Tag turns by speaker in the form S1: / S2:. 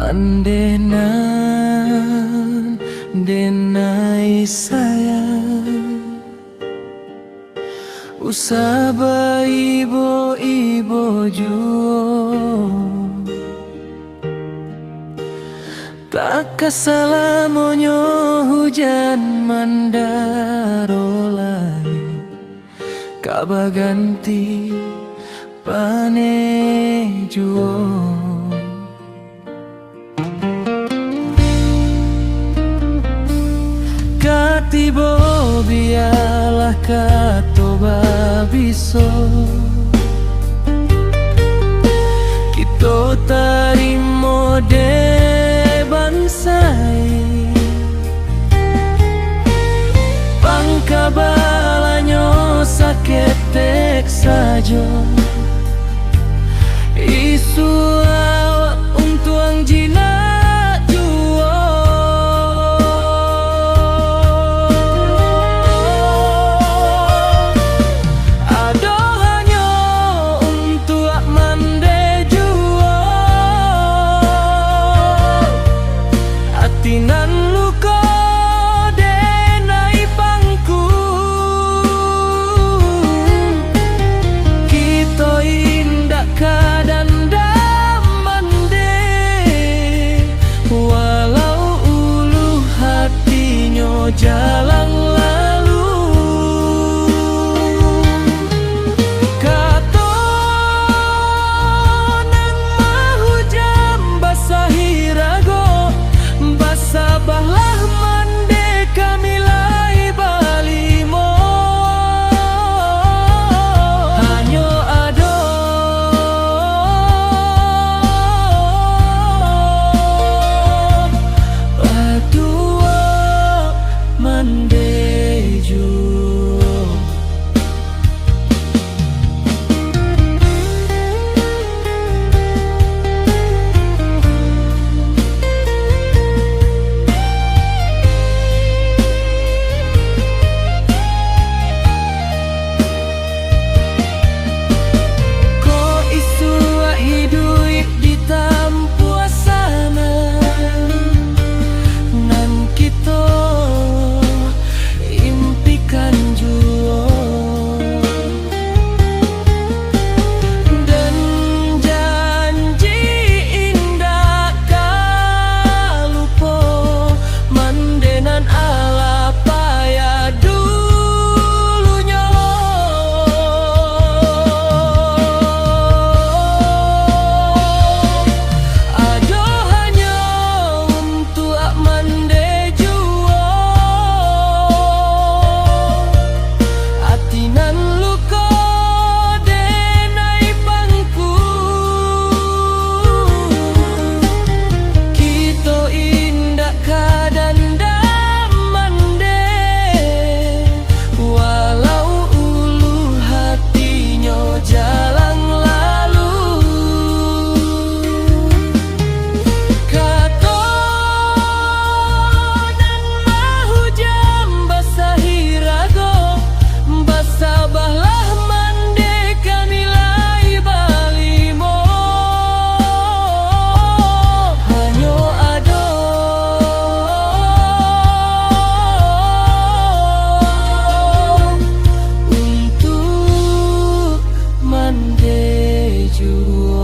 S1: mandenan denai sayang usaba ibo juo tak kasalamonyo hujan mandarolai kabaganti panejuo katibo biarlah katoba biso kita tarimo de bansai pangkabalanyo saketek sajo isu awak untuang jinak juo adohanyo untuk mande juo atinan luko denai pangku kita indak kadan damande walau ulu hatinya jalan lalu kato nang mahujam basahi rago basabahlah mande kamilai balimo hanyo ado adua mande juo ko isu hidup di tampuasana nan kita impikan juo dan janji indah kalupo mandenan ala paya dulunya adohanyo untuk mande juo atinan luko denai pangku kita indak kadan damande walau ulu hatinya jalan lalu kato nang mahujam basahi rago basabahlah mande kamilai balimo hanyo ado untuk mande juo